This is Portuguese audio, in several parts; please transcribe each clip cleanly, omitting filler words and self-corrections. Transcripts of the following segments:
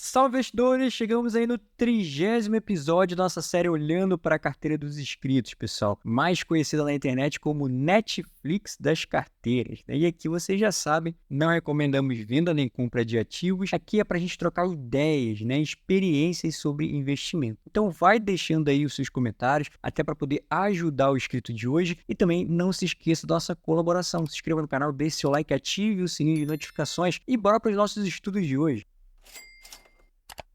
Salve, investidores! Chegamos aí no 30º episódio da nossa série Olhando para a Carteira dos Inscritos, pessoal. Mais conhecida na internet como Netflix das carteiras, né? E aqui vocês já sabem, não recomendamos venda nem compra de ativos. Aqui é para a gente trocar ideias, né? Experiências sobre investimento. Então vai deixando aí os seus comentários, até para poder ajudar o inscrito de hoje. E também não se esqueça da nossa colaboração. Se inscreva no canal, deixe seu like, ative o sininho de notificações e bora para os nossos estudos de hoje.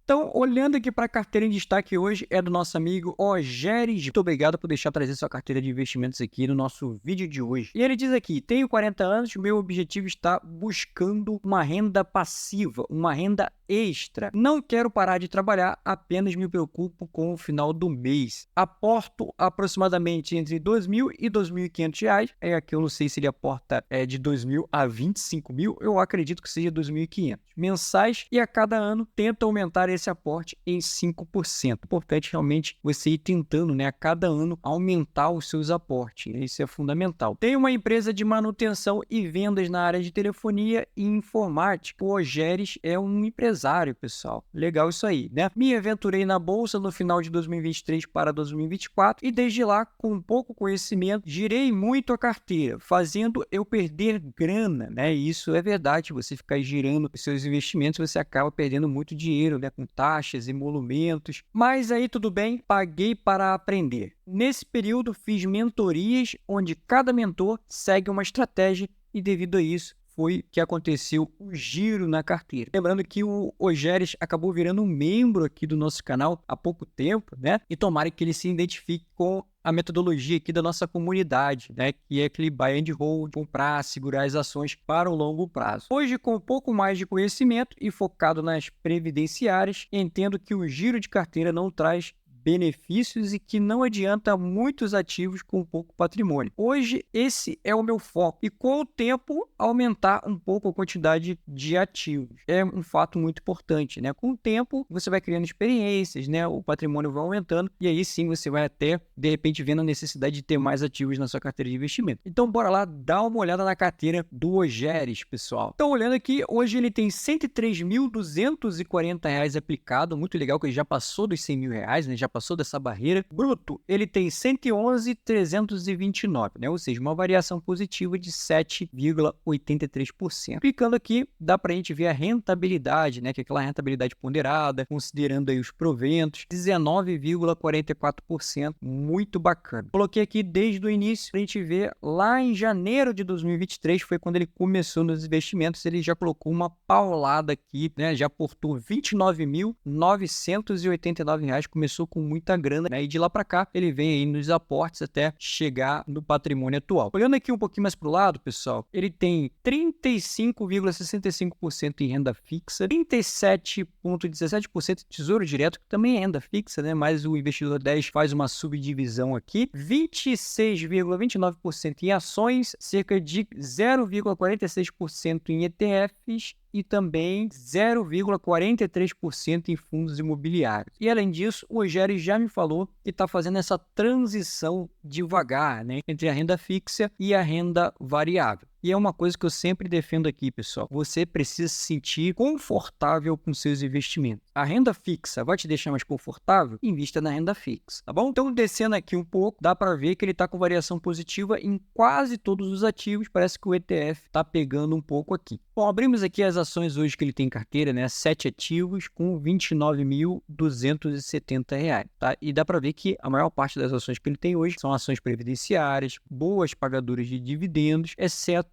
Então, olhando aqui para a carteira em destaque hoje é do nosso amigo Ogeres. Muito obrigado por deixar trazer sua carteira de investimentos aqui no nosso vídeo de hoje. E ele diz aqui, tenho 40 anos, meu objetivo está buscando uma renda passiva, uma renda extra. Não quero parar de trabalhar, apenas me preocupo com o final do mês. Aporto aproximadamente entre R$2.000 e R$2.500. Aqui eu não sei se ele aporta de 2.000 a 25.000, eu acredito que seja 2.500 mensais, e a cada ano tenta aumentar esse aporte em 5%. Importante realmente você ir tentando, né, a cada ano aumentar os seus aportes. Isso é fundamental. Tem uma empresa de manutenção e vendas na área de telefonia e informática. O Ogeres é um empresário, pessoal. Legal isso aí, né? Me aventurei na bolsa no final de 2023 para 2024 e desde lá, com pouco conhecimento, girei muito a carteira, fazendo eu perder grana, né? E isso é verdade. Você ficar girando os seus investimentos, você acaba perdendo muito dinheiro, né? Com taxas, emolumentos. Mas aí tudo bem, paguei para aprender. Nesse período, fiz mentorias onde cada mentor segue uma estratégia e devido a isso, foi que aconteceu o giro na carteira. Lembrando que o Ogeres acabou virando um membro aqui do nosso canal há pouco tempo, né? E tomara que ele se identifique com a metodologia aqui da nossa comunidade, né? Que é aquele buy and hold, comprar, segurar as ações para o longo prazo. Hoje, com um pouco mais de conhecimento e focado nas previdenciárias, entendo que o giro de carteira não traz benefícios e que não adianta muitos ativos com pouco patrimônio. Hoje, esse é o meu foco e com o tempo aumentar um pouco a quantidade de ativos. É um fato muito importante, né? Com o tempo, você vai criando experiências, né? O patrimônio vai aumentando e aí sim você vai até, de repente, vendo a necessidade de ter mais ativos na sua carteira de investimento. Então, bora lá dar uma olhada na carteira do Ogeres, pessoal. Então, olhando aqui, hoje ele tem R$103.240 aplicado. Muito legal que ele já passou dos R$100.000, né? Já passou dessa barreira. Bruto, ele tem 111.329, né? Ou seja, uma variação positiva de 7,83%. Clicando aqui, dá para a gente ver a rentabilidade, né? Que é aquela rentabilidade ponderada, considerando aí os proventos, 19,44%. Muito bacana. Coloquei aqui desde o início para a gente ver lá em janeiro de 2023, foi quando ele começou nos investimentos, ele já colocou uma paulada aqui, né? Já aportou R$29.989, começou com muita grana, né? E de lá para cá ele vem aí nos aportes até chegar no patrimônio atual. Olhando aqui um pouquinho mais para o lado, pessoal, ele tem 35,65% em renda fixa, 37,17% de tesouro direto, que também é renda fixa, né? Mas o investidor 10 faz uma subdivisão aqui, 26,29% em ações, cerca de 0,46% em ETFs e também 0,43% em fundos imobiliários. E além disso, o Ogeres já me falou que está fazendo essa transição devagar, né, entre a renda fixa e a renda variável. E é uma coisa que eu sempre defendo aqui, pessoal. Você precisa se sentir confortável com seus investimentos. A renda fixa vai te deixar mais confortável? Invista na renda fixa, tá bom? Então, descendo aqui um pouco, dá para ver que ele está com variação positiva em quase todos os ativos. Parece que o ETF está pegando um pouco aqui. Bom, abrimos aqui as ações hoje que ele tem em carteira, né? 7 ativos com R$29.270, tá? E dá para ver que a maior parte das ações que ele tem hoje são ações previdenciárias, boas pagadoras de dividendos, exceto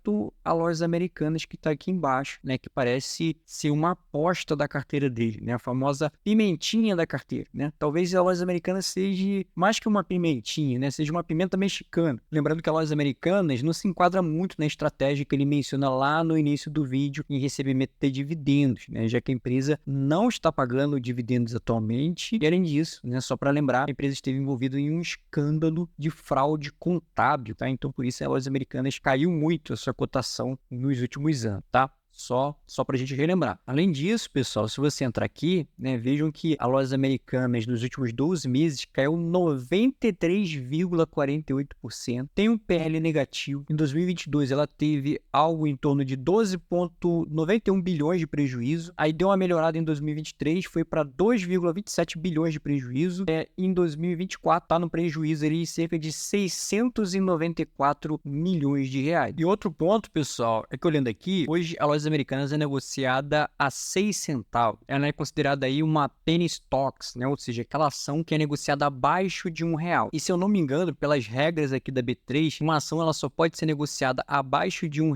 a Lojas Americanas que está aqui embaixo, né? Que parece ser uma aposta da carteira dele, né? A famosa pimentinha da carteira, né? Talvez a Lojas Americanas seja mais que uma pimentinha, né? Seja uma pimenta mexicana. Lembrando que a Lojas Americanas não se enquadra muito na estratégia que ele menciona lá no início do vídeo em recebimento de dividendos, né? Já que a empresa não está pagando dividendos atualmente. E além disso, né? Só para lembrar, a empresa esteve envolvida em um escândalo de fraude contábil, tá? Então, por isso, a Lojas Americanas caiu muito a sua cotação nos últimos anos, tá? Só para a gente relembrar. Além disso, pessoal, se você entrar aqui, né, vejam que a Lojas Americanas nos últimos 12 meses caiu 93,48%. Tem um PL negativo. Em 2022, ela teve algo em torno de 12,91 bilhões de prejuízo. Aí deu uma melhorada em 2023, foi para 2,27 bilhões de prejuízo. Em 2024, está no prejuízo ali cerca de 694 milhões de reais. E outro ponto, pessoal, é que olhando aqui, hoje a Lojas Americanas é negociada a 6 centavos. Ela é considerada aí uma penny stocks, né? Ou seja, aquela ação que é negociada abaixo de R$ 1. E se eu não me engano, pelas regras aqui da B3, uma ação ela só pode ser negociada abaixo de R$ 1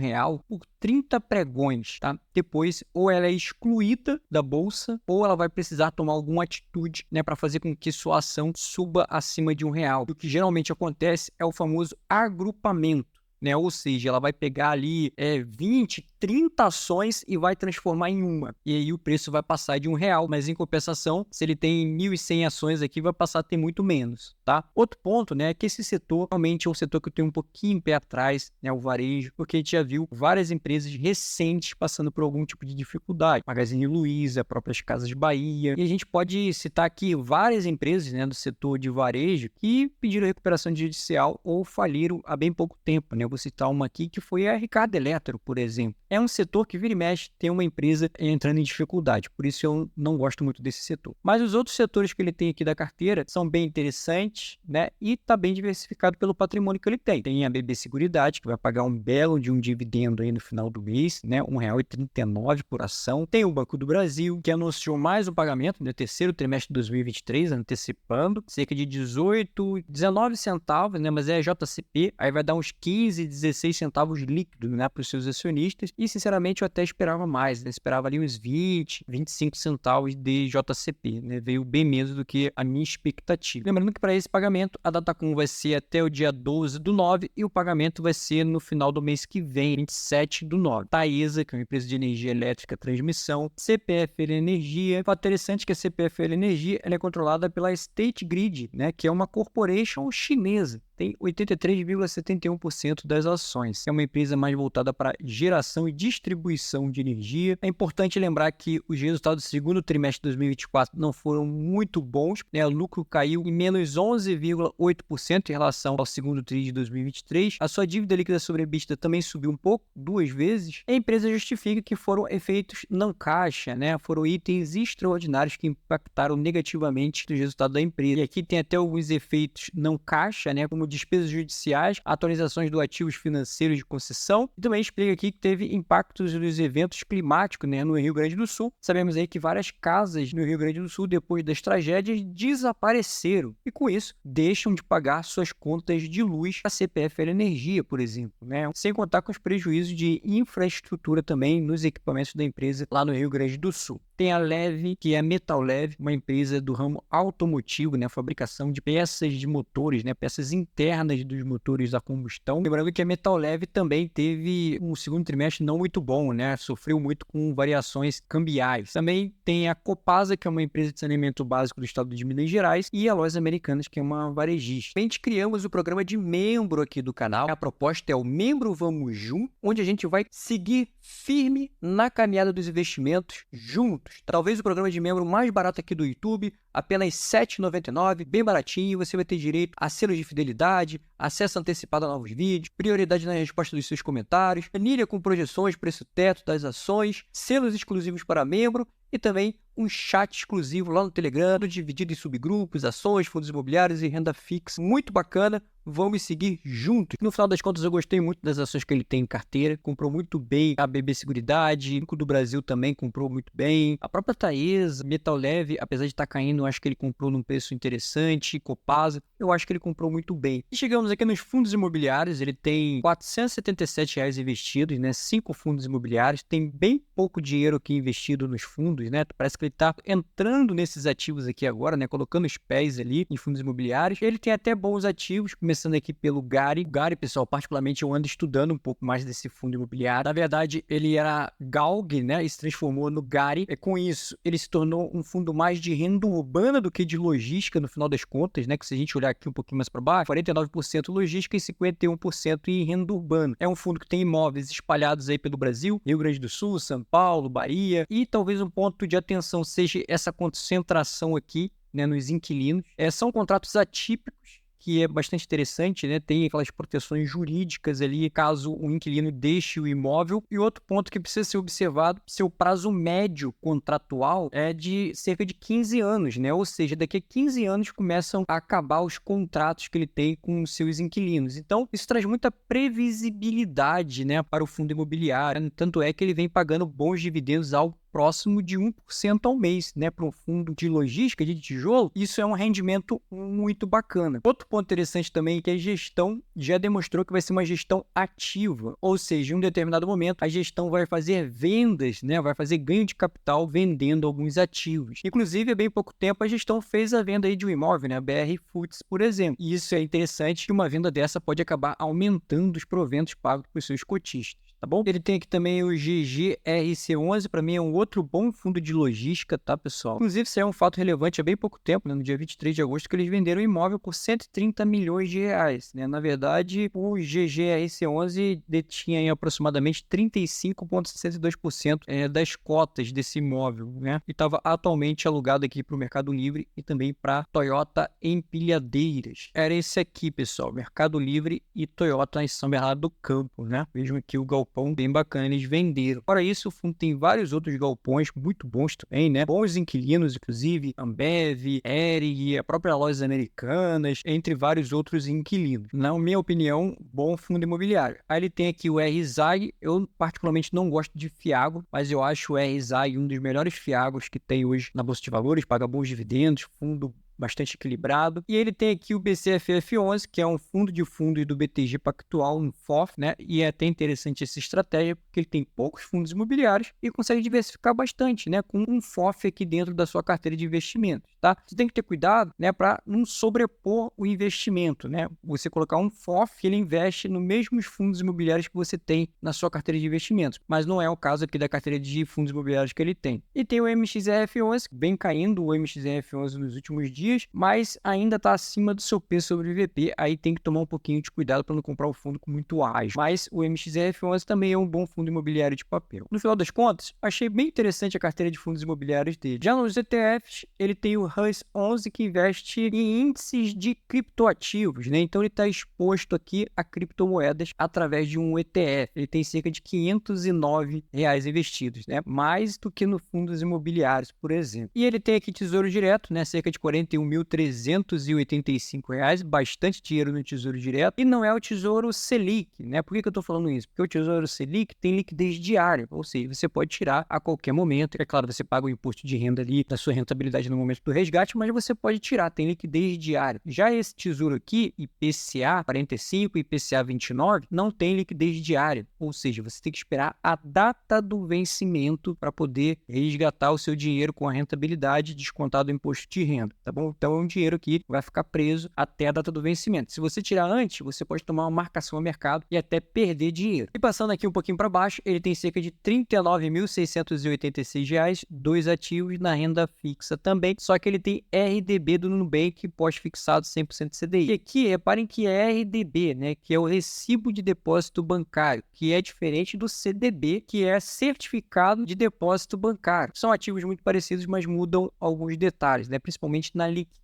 por 30 pregões, tá? Depois, ou ela é excluída da bolsa, ou ela vai precisar tomar alguma atitude, né, para fazer com que sua ação suba acima de R$ 1. O que geralmente acontece é o famoso agrupamento, né? Ou seja, ela vai pegar ali 20, 30 ações e vai transformar em uma. E aí o preço vai passar de R$ 1, mas em compensação, se ele tem 1.100 ações aqui, vai passar a ter muito menos, tá? Outro ponto, né, é que esse setor realmente é um setor que eu tenho um pouquinho pé atrás, né, o varejo, porque a gente já viu várias empresas recentes passando por algum tipo de dificuldade. Magazine Luiza, próprias Casas Bahia. E a gente pode citar aqui várias empresas, né, do setor de varejo que pediram recuperação judicial ou faliram há bem pouco tempo, né? Eu vou citar uma aqui que foi a Ricardo Eletro, por exemplo. É um setor que vira e mexe tem uma empresa entrando em dificuldade, por isso eu não gosto muito desse setor. Mas os outros setores que ele tem aqui da carteira são bem interessantes, né? E está bem diversificado pelo patrimônio que ele tem. Tem a BB Seguridade, que vai pagar um belo de um dividendo aí no final do mês, né? R$ 1,39 por ação. Tem o Banco do Brasil, que anunciou mais um pagamento no terceiro trimestre de 2023, antecipando cerca de 18, 19 centavos, né? Mas é JCP, aí vai dar uns 15, 16 centavos líquidos, né, para os seus acionistas. E, sinceramente, eu até esperava mais, né? Esperava ali uns 20, 25 centavos de JCP, né? Veio bem menos do que a minha expectativa. Lembrando que para esse pagamento, a Datacom vai ser até o dia 12/9 e o pagamento vai ser no final do mês que vem, 27/9. Taesa, que é uma empresa de energia elétrica e transmissão, CPFL Energia. O interessante é que a CPFL Energia ela é controlada pela State Grid, né, que é uma corporation chinesa. Tem 83,71% das ações. É uma empresa mais voltada para geração e distribuição de energia. É importante lembrar que os resultados do segundo trimestre de 2024 não foram muito bons, né? O lucro caiu em menos 11,8% em relação ao segundo trimestre de 2023. A sua dívida líquida sobre EBITDA também subiu um pouco, 2 vezes. A empresa justifica que foram efeitos não caixa, né? Foram itens extraordinários que impactaram negativamente os resultados da empresa. E aqui tem até alguns efeitos não caixa, né? Como despesas judiciais, atualizações do ativos financeiros de concessão. E também explica aqui que teve impactos dos eventos climáticos, né, no Rio Grande do Sul. Sabemos aí que várias casas no Rio Grande do Sul, depois das tragédias, desapareceram. E com isso, deixam de pagar suas contas de luz a CPFL Energia, por exemplo, né? Sem contar com os prejuízos de infraestrutura também nos equipamentos da empresa lá no Rio Grande do Sul. Tem a Leve, que é a Metal Leve, uma empresa do ramo automotivo, né, fabricação de peças de motores, né, peças internas dos motores a combustão. Lembrando que a Metal Leve também teve um segundo trimestre não muito bom, né, sofreu muito com variações cambiais. Também tem a Copasa, que é uma empresa de saneamento básico do estado de Minas Gerais, e a Lojas Americanas, que é uma varejista. A gente criamos o programa de membro aqui do canal. A proposta é o Membro Vamos Junto, onde a gente vai seguir firme na caminhada dos investimentos juntos. Talvez o programa de membro mais barato aqui do YouTube, apenas R$ 7,99, bem baratinho. Você vai ter direito a selos de fidelidade, acesso antecipado a novos vídeos, prioridade na resposta dos seus comentários, planilha com projeções, preço teto das ações, selos exclusivos para membro e também um chat exclusivo lá no Telegram, dividido em subgrupos, ações, fundos imobiliários e renda fixa. Muito bacana. Vamos seguir juntos. No final das contas, eu gostei muito das ações que ele tem em carteira. Comprou muito bem a BB Seguridade. O Banco do Brasil também comprou muito bem. A própria Taesa, Metal Leve, apesar de estar caindo, eu acho que ele comprou num preço interessante. Copasa, eu acho que ele comprou muito bem. E chegamos aqui nos fundos imobiliários. Ele tem R$ 477 investidos, né? 5 fundos imobiliários. Tem bem pouco dinheiro aqui investido nos fundos, né? Parece que ele está entrando nesses ativos aqui agora, né, colocando os pés ali em fundos imobiliários. Ele tem até bons ativos, começando aqui pelo Gari. O Gari, pessoal, particularmente eu ando estudando um pouco mais desse fundo imobiliário. Na verdade, ele era Galg, né, e se transformou no Gari. Com isso, ele se tornou um fundo mais de renda urbana do que de logística, no final das contas, né, que se a gente olhar aqui um pouquinho mais para baixo, 49% logística e 51% em renda urbana. É um fundo que tem imóveis espalhados aí pelo Brasil, Rio Grande do Sul, São Paulo, Bahia, e talvez um ponto de atenção seja essa concentração aqui, né, nos inquilinos. São contratos atípicos, que é bastante interessante, né? Tem aquelas proteções jurídicas ali, caso o inquilino deixe o imóvel. E outro ponto que precisa ser observado, seu prazo médio contratual é de cerca de 15 anos, né? Ou seja, daqui a 15 anos começam a acabar os contratos que ele tem com os seus inquilinos. Então, isso traz muita previsibilidade, né, para o fundo imobiliário. Tanto é que ele vem pagando bons dividendos ao próximo de 1% ao mês, né? Para um fundo de logística, de tijolo, isso é um rendimento muito bacana. Outro ponto interessante também é que a gestão já demonstrou que vai ser uma gestão ativa, ou seja, em um determinado momento a gestão vai fazer vendas, né? Vai fazer ganho de capital vendendo alguns ativos. Inclusive, há bem pouco tempo a gestão fez a venda aí de um imóvel, né? A BR Foods, por exemplo. E isso é interessante, que uma venda dessa pode acabar aumentando os proventos pagos por seus cotistas. Tá bom? Ele tem aqui também o GGRC11, para mim é um outro bom fundo de logística, tá, pessoal? Inclusive, isso é um fato relevante há bem pouco tempo, né? No dia 23 de agosto, que eles venderam o imóvel por 130 milhões de reais, né? Na verdade, o GGRC11 detinha aí aproximadamente 35,62% das cotas desse imóvel, né? E estava atualmente alugado aqui para o Mercado Livre e também para Toyota Empilhadeiras. Era esse aqui, pessoal, Mercado Livre e Toyota em São Bernardo do Campo, né? Vejam aqui o galpão bem bacana, eles venderam. Fora isso, o fundo tem vários outros galpões muito bons também, né? Bons inquilinos, inclusive, Ambev, Hering, a própria Lojas Americanas, entre vários outros inquilinos. Na minha opinião, bom fundo imobiliário. Aí ele tem aqui o RZAG, eu particularmente não gosto de Fiago, mas eu acho o RZAG um dos melhores Fiagos que tem hoje na Bolsa de Valores, paga bons dividendos, fundo bastante equilibrado. E ele tem aqui o BCFF11, que é um fundo de fundos do BTG Pactual, um FOF, né? E é até interessante essa estratégia, porque ele tem poucos fundos imobiliários e consegue diversificar bastante, né? Com um FOF aqui dentro da sua carteira de investimentos, tá? Você tem que ter cuidado, né? Para não sobrepor o investimento, né? Você colocar um FOF, ele investe nos mesmos fundos imobiliários que você tem na sua carteira de investimentos, mas não é o caso aqui da carteira de fundos imobiliários que ele tem. E tem o MXRF11, vem caindo o MXRF11 nos últimos dias, mas ainda está acima do seu peso sobre o IVP, aí tem que tomar um pouquinho de cuidado para não comprar o fundo com muito ágio. Mas o MXRF11 também é um bom fundo imobiliário de papel. No final das contas, achei bem interessante a carteira de fundos imobiliários dele. Já nos ETFs, ele tem o RUS11, que investe em índices de criptoativos, né? Então ele está exposto aqui a criptomoedas através de um ETF. Ele tem cerca de R$509 investidos, né? Mais do que no fundos imobiliários, por exemplo. E ele tem aqui Tesouro Direto, né? Cerca de R$41.385, bastante dinheiro no Tesouro Direto, e não é o Tesouro Selic, né? Por que eu estou falando isso? Porque o Tesouro Selic tem liquidez diária, ou seja, você pode tirar a qualquer momento. É claro, você paga o imposto de renda ali da sua rentabilidade no momento do resgate, mas você pode tirar, tem liquidez diária. Já esse tesouro aqui, IPCA 45 e IPCA 29, não tem liquidez diária, ou seja, você tem que esperar a data do vencimento para poder resgatar o seu dinheiro com a rentabilidade descontado do imposto de renda. Tá bom? Então é um dinheiro que vai ficar preso até a data do vencimento. Se você tirar antes, você pode tomar uma marcação ao mercado e até perder dinheiro. E passando aqui um pouquinho para baixo, ele tem cerca de R$39.686, dois ativos na renda fixa também, só que ele tem RDB do Nubank pós-fixado 100% CDI. E aqui, reparem que é RDB, né, que é o Recibo de Depósito Bancário, que é diferente do CDB, que é Certificado de Depósito Bancário. São ativos muito parecidos, mas mudam alguns detalhes, né, principalmente na liquidez.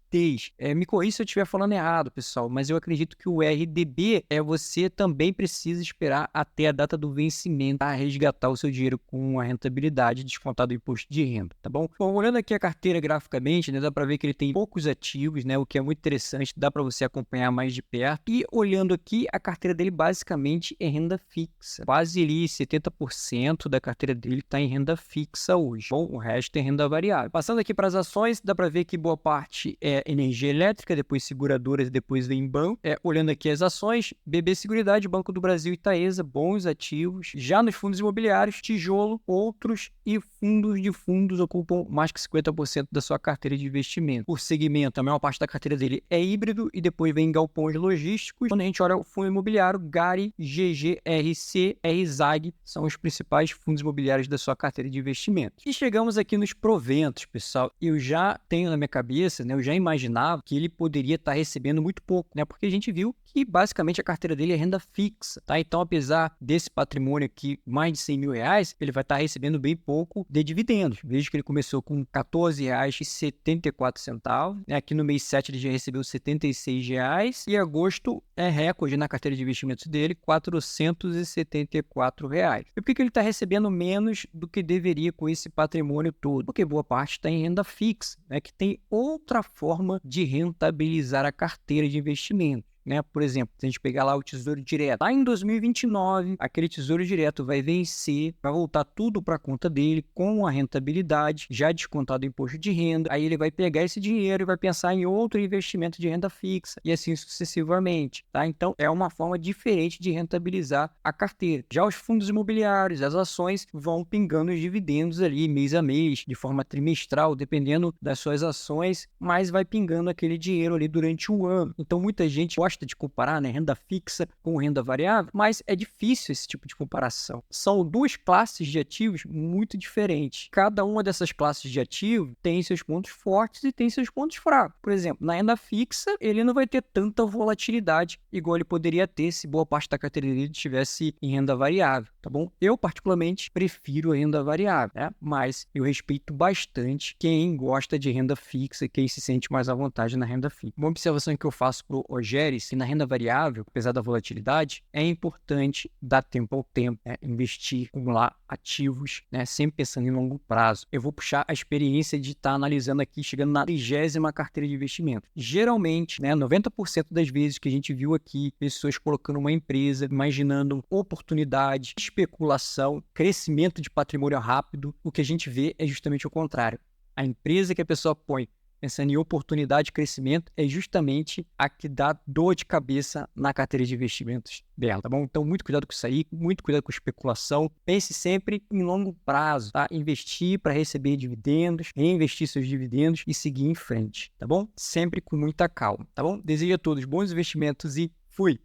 Me corrija se eu estiver falando errado, pessoal, mas eu acredito que o RDB você também precisa esperar até a data do vencimento para resgatar o seu dinheiro com a rentabilidade descontada do imposto de renda, tá bom? Bom, olhando aqui a carteira graficamente, né, dá para ver que ele tem poucos ativos, né, o que é muito interessante, dá para você acompanhar mais de perto. E olhando aqui, a carteira dele basicamente é renda fixa. Quase ali 70% da carteira dele está em renda fixa hoje. Bom, o resto é renda variável. Passando aqui para as ações, dá para ver que boa parte é energia elétrica, depois seguradoras, depois vem banco. Olhando aqui as ações, BB Seguridade, Banco do Brasil e Taesa, bons ativos. Já nos fundos imobiliários, tijolo, outros e fundos de fundos ocupam mais que 50% da sua carteira de investimento. Por segmento, a maior parte da carteira dele é híbrido e depois vem galpões logísticos. Quando a gente olha o fundo imobiliário, GARI, GGRC, RZAG são os principais fundos imobiliários da sua carteira de investimento. E chegamos aqui nos proventos, pessoal. Eu já tenho na minha cabeça, né, eu já imaginava que ele poderia estar recebendo muito pouco, né, porque a gente viu que basicamente a carteira dele é renda fixa, tá? Então, apesar desse patrimônio aqui, mais de 100 mil reais, ele vai estar recebendo bem pouco de dividendos. Veja que ele começou com R$ 14,74, né? Aqui no mês 7 ele já recebeu R$ 76 e agosto é recorde na carteira de investimentos dele, R$ 474. E por que ele está recebendo menos do que deveria com esse patrimônio todo? Porque boa parte está em renda fixa, né? Que tem outra forma de rentabilizar a carteira de investimento. Né? Por exemplo, se a gente pegar lá o Tesouro Direto, lá em 2029, aquele Tesouro Direto vai vencer, vai voltar tudo para a conta dele com a rentabilidade, já descontado o imposto de renda. Aí ele vai pegar esse dinheiro e vai pensar em outro investimento de renda fixa e assim sucessivamente, tá? Então, é uma forma diferente de rentabilizar a carteira. Já os fundos imobiliários, as ações vão pingando os dividendos ali mês a mês, de forma trimestral, dependendo das suas ações, mas vai pingando aquele dinheiro ali durante o ano. Então, muita gente gosta de comparar, né, renda fixa com renda variável, mas é difícil esse tipo de comparação. São duas classes de ativos muito diferentes. Cada uma dessas classes de ativo tem seus pontos fortes e tem seus pontos fracos. Por exemplo, na renda fixa, ele não vai ter tanta volatilidade igual ele poderia ter se boa parte da carteira dele estivesse em renda variável, tá bom? Eu, particularmente, prefiro a renda variável, né? Mas eu respeito bastante quem gosta de renda fixa, quem se sente mais à vontade na renda fixa. Uma observação que eu faço para o Rogério, que na renda variável, apesar da volatilidade, é importante dar tempo ao tempo, né? Investir, acumular ativos, né? Sempre pensando em longo prazo. Eu vou puxar a experiência de estar analisando aqui, chegando na 30ª carteira de investimento. Geralmente, né, 90% das vezes que a gente viu aqui, pessoas colocando uma empresa, imaginando oportunidade, especulação, crescimento de patrimônio rápido, o que a gente vê é justamente o contrário. A empresa que a pessoa põe pensando em oportunidade de crescimento, é justamente a que dá dor de cabeça na carteira de investimentos dela, tá bom? Então, muito cuidado com isso aí, muito cuidado com especulação. Pense sempre em longo prazo, tá? Investir para receber dividendos, reinvestir seus dividendos e seguir em frente, tá bom? Sempre com muita calma, tá bom? Desejo a todos bons investimentos e fui!